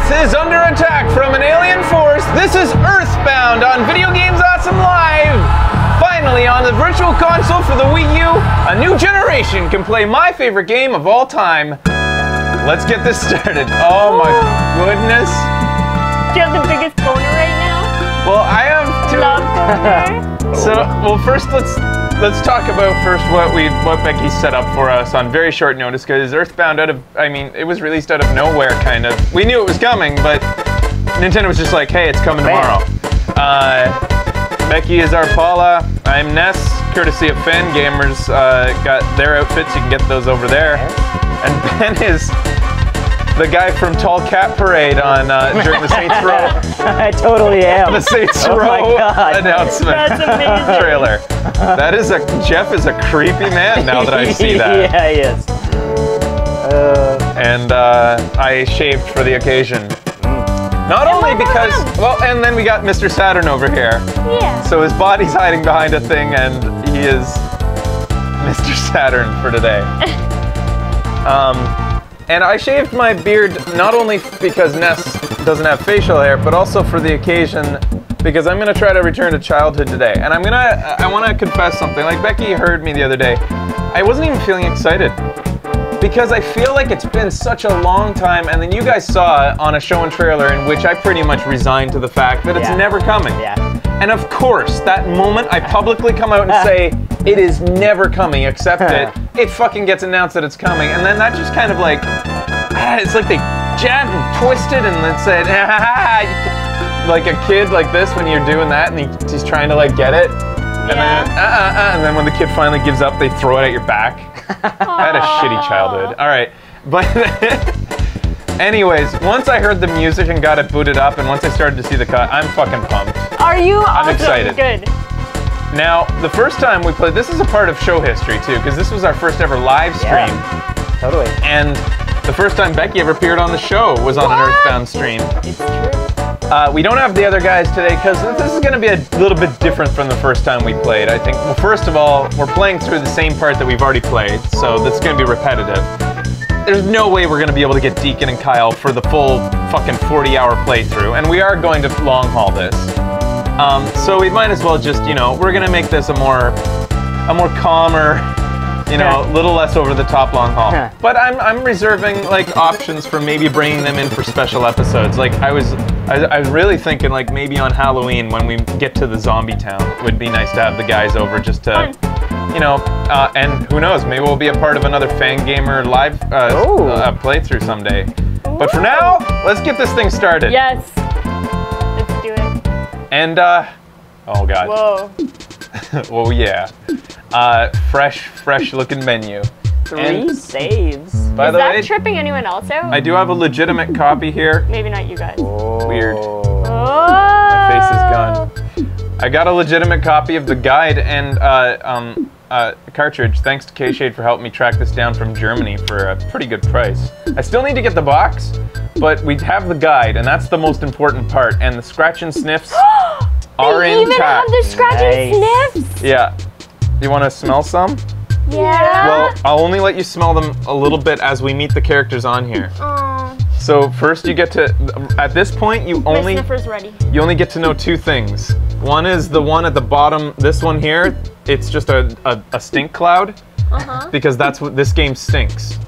Earth is under attack from an alien force. This is Earthbound on Video Games Awesome Live. Finally, on the virtual console for the Wii U, a new generation can play my favorite game of all time. Let's get this started. Oh my goodness. Do you have the biggest boner right now? Well, I have two. Love boner. So, well, first let's talk about what Becky set up for us on very short notice, because Earthbound it was released out of nowhere, kind of. We knew it was coming, but Nintendo was just like, hey, it's coming tomorrow. Becky is our Paula. I'm Ness, courtesy of Fan Gamers. Got their outfits. You can get those over there. And Ben is the guy from Tall Cat Parade on during the Saints Row. I totally am. The Saints Row announcement. That's amazing. Trailer. Jeff is a creepy man now that I see that. Yeah, he is. And I shaved for the occasion. Not only because, well, and then we got Mr. Saturn over here. Yeah. So his body's hiding behind a thing, and he is Mr. Saturn for today. And I shaved my beard not only because Ness doesn't have facial hair, but also for the occasion, because I'm gonna try to return to childhood today. And I wanna confess something. Like Becky heard me the other day, I wasn't even feeling excited. Because I feel like it's been such a long time, and then you guys saw it on a show and trailer in which I pretty much resigned to the fact that it's never coming. Yeah. And of course, that moment I publicly come out and say, it is never coming, accept it fucking gets announced that it's coming, and then that just kind of like, it's like they jabbed and twisted and then said, like a kid like this when you're doing that and he's trying to like get it. And then, and then when the kid finally gives up, they throw it at your back. I had a shitty childhood. All right, but anyways, once I heard the music and got it booted up, and once I started to see the cut, I'm fucking pumped. Are you? I'm excited. Good. Now, the first time we played, this is a part of show history too, because this was our first ever live stream. Yeah, totally. And the first time Becky ever appeared on the show was on an Earthbound stream. It's true. We don't have the other guys today because this is going to be a little bit different from the first time we played. I think, well, first of all, we're playing through the same part that we've already played, so that's going to be repetitive. There's no way we're going to be able to get Deacon and Kyle for the full fucking 40-hour playthrough, and we are going to long haul this. So we might as well just, we're going to make this a more calmer, a little less over the top long haul. But I'm reserving like options for maybe bringing them in for special episodes. Like I was really thinking like maybe on Halloween when we get to the zombie town, it would be nice to have the guys over just to, and who knows, maybe we'll be a part of another Fan Gamer live playthrough someday. But for now, let's get this thing started. Yes. Let's do it. And oh god. Whoa. Oh yeah. Fresh looking menu. 3 saves. By the way, tripping anyone else out? I do have a legitimate copy here. Maybe not you guys. Weird. Oh. My face is gone. I got a legitimate copy of the guide and cartridge, thanks to K-Shade for helping me track this down from Germany for a pretty good price. I still need to get the box, but we have the guide, and that's the most important part. And the scratch and sniffs are intact. They even have the scratch and sniffs? Yeah. You want to smell some? Yeah. Well, I'll only let you smell them a little bit as we meet the characters on here. So first you get to, at this point, you only get to know 2 things. One is the one at the bottom, this one here, it's just a stink cloud, because that's what this game stinks.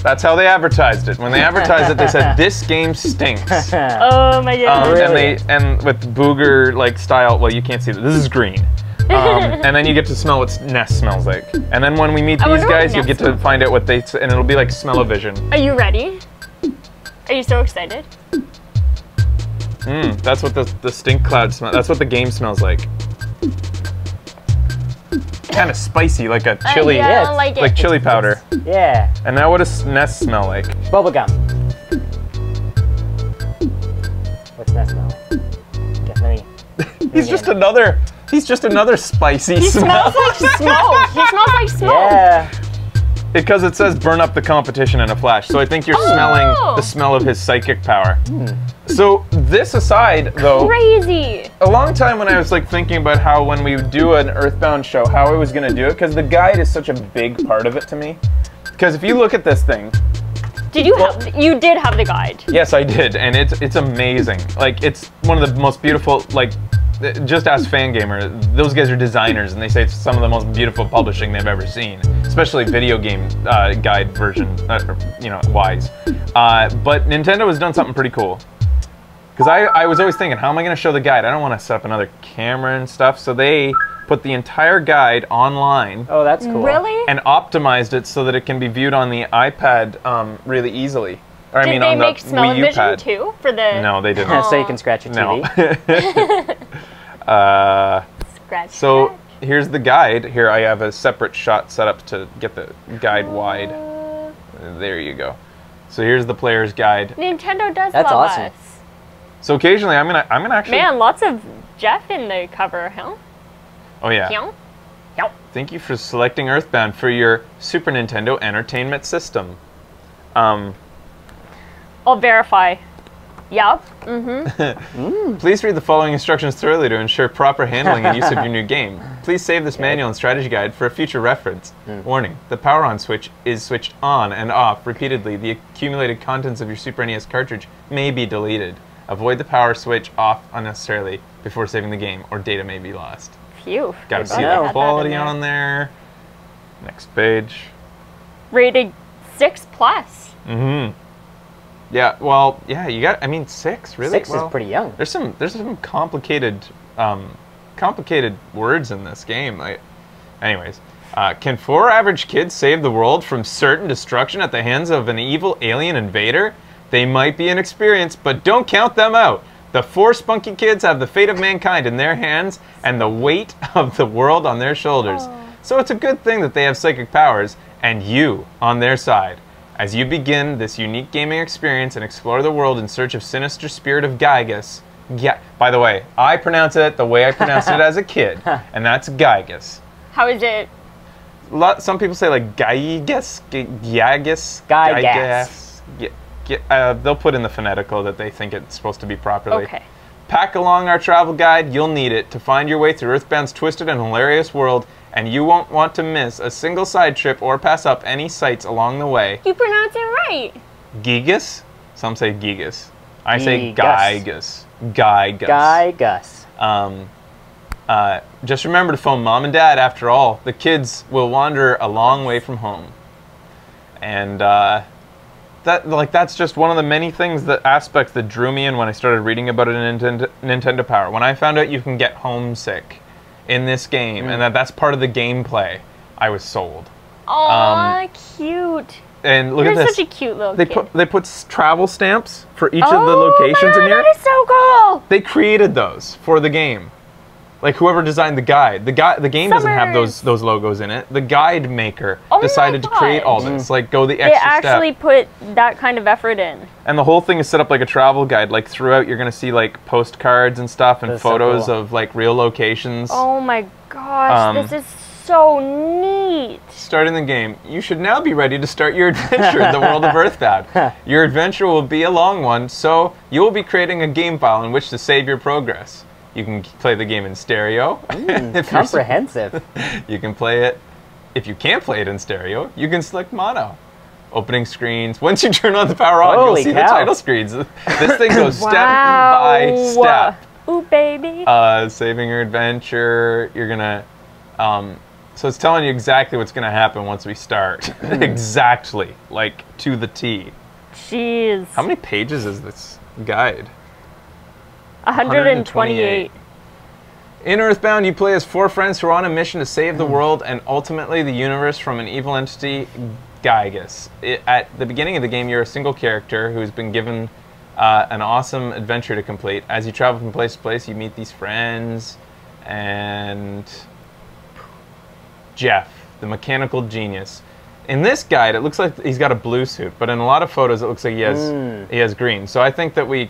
That's how they advertised it. When they advertised it, they said, this game stinks. Oh my god. Really? And with booger like style, well, you can't see that, this is green. And then you get to smell what Ness smells like. And then when we meet these guys, you'll get to find out what they, and it'll be like smell-o-vision. Are you ready? Are you so excited? That's what the stink cloud smells, that's what the game smells like. Kind of spicy, like a chili, like chili powder. Yeah. And now what does Ness smell like? Bubblegum. What's Ness smell like? He's just another spicy He smell. smells like smoke. He smells like smoke. Yeah. Because it says burn up the competition in a flash. So I think you're smelling the smell of his psychic power. So this aside, though, crazy. A long time when I was like thinking about how when we do an Earthbound show, how I was gonna do it, because the guide is such a big part of it to me. Because if you look at this thing, Did you have? You did have the guide. Yes, I did, and it's amazing. Like, it's one of the most beautiful. Like, just ask Fangamer. Those guys are designers, and they say it's some of the most beautiful publishing they've ever seen, especially video game guide version, wise. But Nintendo has done something pretty cool. Because I was always thinking, how am I going to show the guide? I don't want to set up another camera and stuff, so they put the entire guide online. Oh, that's cool. Really? And optimized it so that it can be viewed on the iPad really easily. Or, Did they make smell-o-vision too for the? No, they didn't. So you can scratch your No. TV. Scratch. So that. here's the guide. Here I have a separate shot set up to get the guide wide. There you go. So here's the player's guide. Nintendo does That's love awesome. us. So occasionally I'm gonna actually. Man, lots of Jeff in the cover, huh? Oh yeah. Yeah. Thank you for selecting Earthbound for your Super Nintendo Entertainment System. I'll verify. Yup. Please read the following instructions thoroughly to ensure proper handling and use of your new game. Please save this manual and strategy guide for a future reference. Warning, the power on switch is switched on and off repeatedly. The accumulated contents of your Super NES cartridge may be deleted. Avoid the power switch off unnecessarily before saving the game, or data may be lost. Phew. Got to Good see thought I the had that quality in there. on there. Next page. Rated 6+. Yeah, well, yeah, you got, 6, really? 6 Well, is pretty young. There's some complicated words in this game. Anyways, can 4 average kids save the world from certain destruction at the hands of an evil alien invader? They might be inexperienced, but don't count them out. The 4 spunky kids have the fate of mankind in their hands and the weight of the world on their shoulders. So it's a good thing that they have psychic powers and you on their side. As you begin this unique gaming experience and explore the world in search of sinister spirit of Gygus. By the way, I pronounce it the way I pronounced it as a kid, and that's Gygus. How is it? Some people say like Gygus, Gygus, Gygas. They'll put in the phonetical that they think it's supposed to be properly. Okay. Pack along our travel guide. You'll need it to find your way through Earthbound's twisted and hilarious world, and you won't want to miss a single side trip or pass up any sights along the way. You pronounce it right. Gygus? Some say Gygus. I say Gygus. Gygus. Gygus. Just remember to phone mom and dad. After all, the kids will wander a long way from home. And that's just one of the many aspects that drew me in when I started reading about it in Nintendo Power. When I found out you can get homesick in this game and that's part of the gameplay, I was sold. Aw, cute. And look You're at this. such a cute little kid. They put travel stamps for each of the locations my God, in here. That is so cool. They created those for the game. Like whoever designed the guide. The game doesn't have those logos in it. The guide maker decided to create all this. Like go the extra step. They actually put that kind of effort in. And the whole thing is set up like a travel guide. Like throughout you're going to see like postcards and stuff and That's so photos cool. of like real locations. Oh my gosh, this is so neat. Starting the game, you should now be ready to start your adventure in the world of Earthbound. Your adventure will be a long one, so you will be creating a game file in which to save your progress. You can play the game in stereo. Comprehensive. You can play it. If you can't play it in stereo, you can select mono. Opening screens. Once you turn on the power on, Holy you'll see cow. the title screens. This thing goes step Wow. by step. Ooh, baby. Saving your adventure. You're gonna. So it's telling you exactly what's gonna happen once we start. Exactly, like to the T. Jeez. How many pages is this guide? 128. In Earthbound, you play as 4 friends who are on a mission to save the world and ultimately the universe from an evil entity, Gygus. At the beginning of the game, you're a single character who's been given an awesome adventure to complete. As you travel from place to place, you meet these friends and Jeff, the mechanical genius. In this guide, it looks like he's got a blue suit, but in a lot of photos, it looks like he has green. So I think that we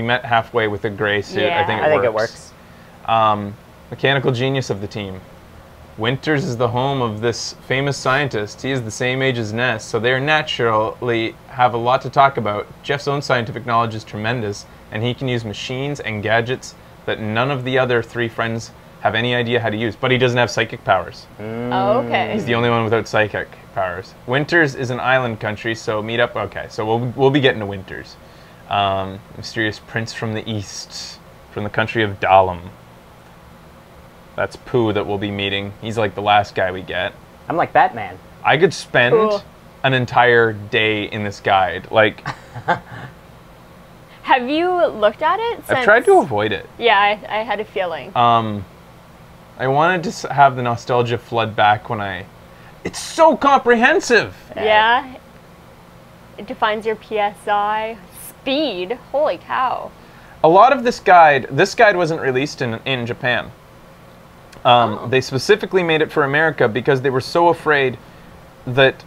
met halfway with a gray suit. Yeah. I think it works. Mechanical genius of the team. Winters is the home of this famous scientist. He is the same age as Ness, so they naturally have a lot to talk about. Jeff's own scientific knowledge is tremendous, and he can use machines and gadgets that none of the other 3 friends have any idea how to use. But he doesn't have psychic powers. Okay. He's the only one without psychic powers. Winters is an island country, so meet up. Okay, so we'll be getting to Winters. Mysterious prince from the east, from the country of Dahlem. That's Pooh that we'll be meeting. He's like the last guy we get. I'm like Batman. I could spend an entire day in this guide. Like, have you looked at it? I've tried to avoid it. Yeah, I had a feeling. I wanted to have the nostalgia flood back when It's so comprehensive! Yeah. It defines your PSI. Speed. Holy cow. A lot of this guide wasn't released in Japan. They specifically made it for America because they were so afraid that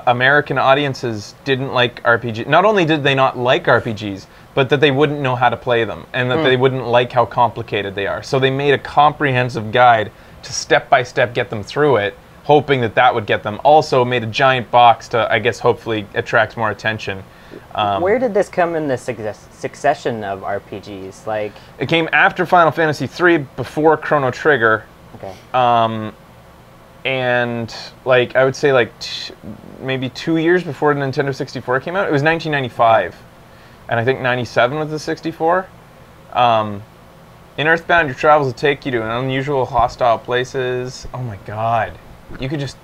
American audiences didn't like RPGs. Not only did they not like RPGs, but that they wouldn't know how to play them, and that they wouldn't like how complicated they are. So they made a comprehensive guide to step-by-step get them through it, hoping that would get them. Also made a giant box to, I guess, hopefully attract more attention. Where did this come in the succession of RPGs? Like, it came after Final Fantasy III, before Chrono Trigger. Okay. And like I would say like maybe 2 years before the Nintendo 64 came out. It was 1995, and I think 97 was the 64. In Earthbound, your travels will take you to unusual, hostile places. Oh my god, you could just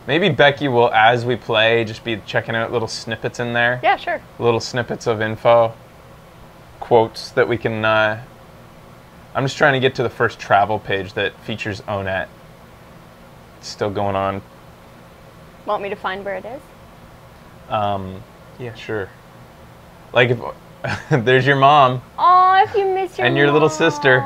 maybe Becky will, as we play, just be checking out little snippets in there. Yeah, sure. Little snippets of info, quotes that we can. I'm just trying to get to the first travel page that features Onet. Still going on. Want me to find where it is? Yeah, sure. Like, if there's your mom. Oh, if you miss your and your little sister.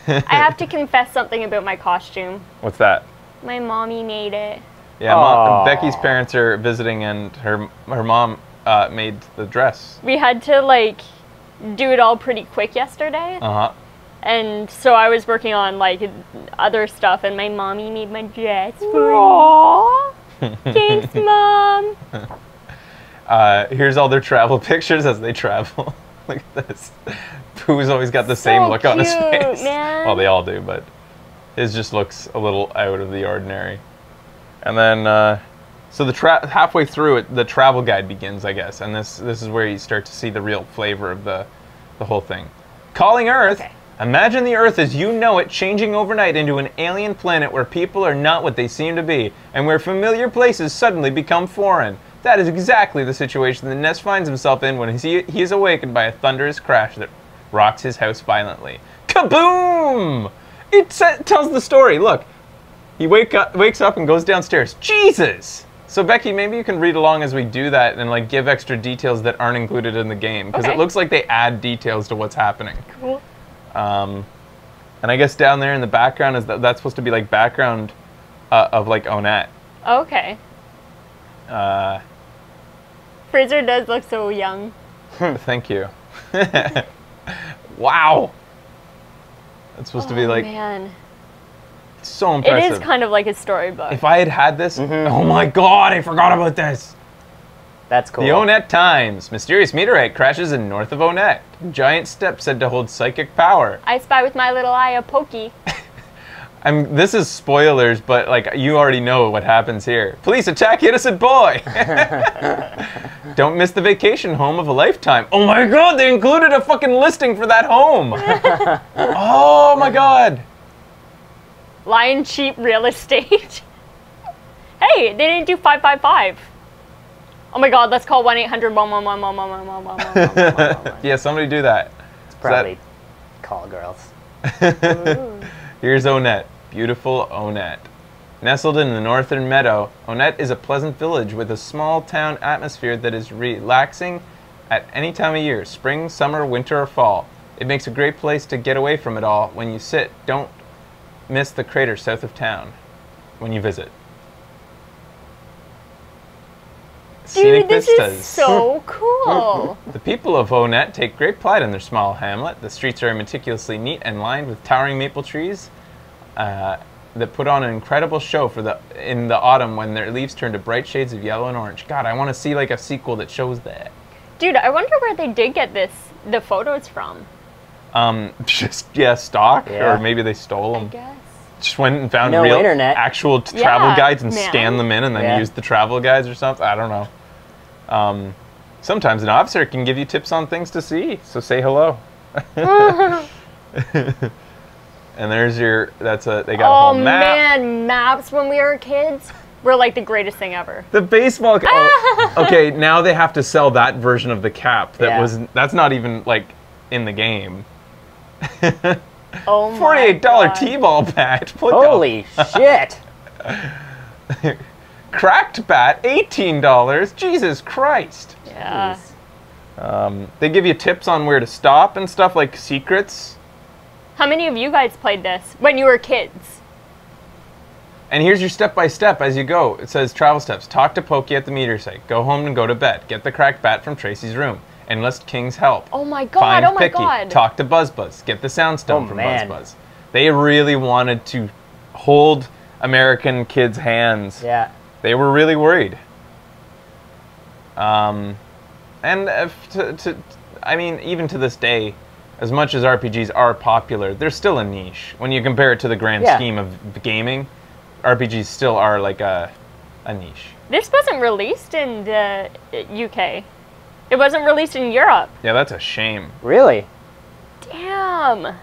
I have to confess something about my costume. What's that? My mommy made it. Yeah, Becky's parents are visiting, and her mom made the dress. We had to like do it all pretty quick yesterday. And so I was working on like other stuff, and my mommy made my dress for me. Thanks, Mom. Here's all their travel pictures as they travel. Look at this. Pooh's always got the same look on his face. Man. Well, they all do, but his just looks a little out of the ordinary. And then, so halfway through it, the travel guide begins, I guess, and this is where you start to see the real flavor of the whole thing. Calling Earth. Okay. Imagine the Earth as you know it changing overnight into an alien planet where people are not what they seem to be, and where familiar places suddenly become foreign. That is exactly the situation that Ness finds himself in when he is awakened by a thunderous crash that rocks his house violently. Kaboom! It tells the story. Look, he wakes up and goes downstairs. Jesus! So Becky, maybe you can read along as we do that and like give extra details that aren't included in the game, because it looks like they add details to what's happening. Cool. And I guess down there in the background is that's supposed to be like background of like Onet. Okay. Fraser does look so young. Thank you. Wow. That's supposed to be like. Man. So impressive. It is kind of like a storybook. If I had had this, oh my god, I forgot about this. That's cool. The Onet Times. Mysterious meteorite crashes in north of Onet. Giant step said to hold psychic power. I spy with my little eye a pokey. This is spoilers, but like you already know what happens here. Police attack innocent boy. Don't miss the vacation home of a lifetime. Oh my god, they included a fucking listing for that home. Oh my god. Lion Cheap Real Estate. Hey, they didn't do 555. Oh my god, let's call 1-800-111-111-111. Yeah, somebody do that. It's probably call girls. Here's Onet. Beautiful Onet. Nestled in the northern meadow, Onet is a pleasant village with a small town atmosphere that is relaxing at any time of year, spring, summer, winter, or fall. It makes a great place to get away from it all when you sit. Don't miss the crater south of town when you visit. Dude, this is so cool. The people of Onet take great pride in their small hamlet. The streets are meticulously neat and lined with towering maple trees that put on an incredible show in the autumn when their leaves turn to bright shades of yellow and orange. God, I want to see like a sequel that shows that. Dude, I wonder where they did get the photos from. Stock, or maybe they stole them. I guess. just went and found No real internet. actual travel guides and man. scanned them in and then used the travel guides or something. I don't know. Sometimes an officer can give you tips on things to see, so say hello. And there's your, they got a whole map. Oh man, maps when we were kids were like the greatest thing ever. The baseball okay, now they have to sell that version of the cap that's not even like in the game. Oh my $48 T-ball bat. Holy shit. Cracked bat, $18. Jesus Christ. Yeah. They give you tips on where to stop and stuff, like secrets. How many of you guys played this when you were kids? And here's your step-by-step as you go. It says travel steps. Talk to Pokey at the meteor site. Go home and go to bed. Get the cracked bat from Tracy's room. Enlist King's help. Oh my god, Find oh my Picky. god. Talk to Buzz Buzz. Get the soundstone from man. Buzz Buzz. They really wanted to hold American kids' hands. Yeah. They were really worried. And I mean, even to this day, as much as RPGs are popular, they're still a niche. When you compare it to the grand scheme of gaming, RPGs still are like a niche. This wasn't released in the UK. It wasn't released in Europe. Yeah, that's a shame. Really? Damn. You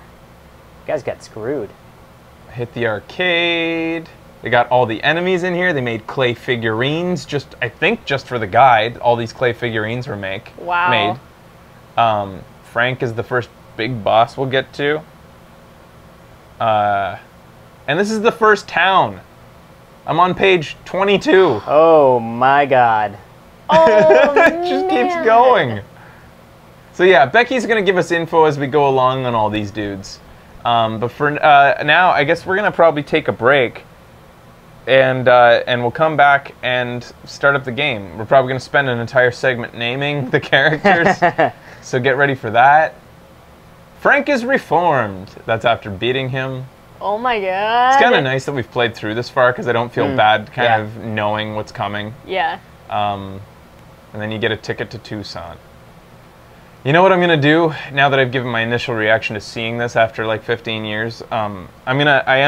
guys got screwed. Hit the arcade. They got all the enemies in here. They made clay figurines, I think just for the guide. All these clay figurines were made. Frank is the first big boss we'll get to. And this is the first town. I'm on page 22. Oh my god. Oh, It just keeps going. So yeah, Becky's going to give us info as we go along on all these dudes. But for now, I guess we're going to probably take a break. And we'll come back and start up the game. We're probably going to spend an entire segment naming the characters. So get ready for that. Frank is reformed. That's after beating him. Oh my god. It's kind of nice that we've played through this far because I don't feel bad kind of knowing what's coming. Yeah. And then you get a ticket to Tucson. You know what I'm gonna do now that I've given my initial reaction to seeing this after like 15 years? I am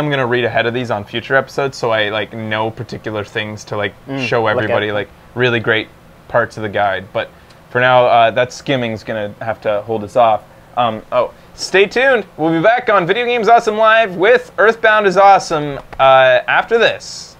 gonna read ahead of these on future episodes so I like know particular things to like show everybody like really great parts of the guide. But for now, that skimming's gonna have to hold us off. Stay tuned. We'll be back on Video Games Awesome Live with Earthbound is Awesome after this.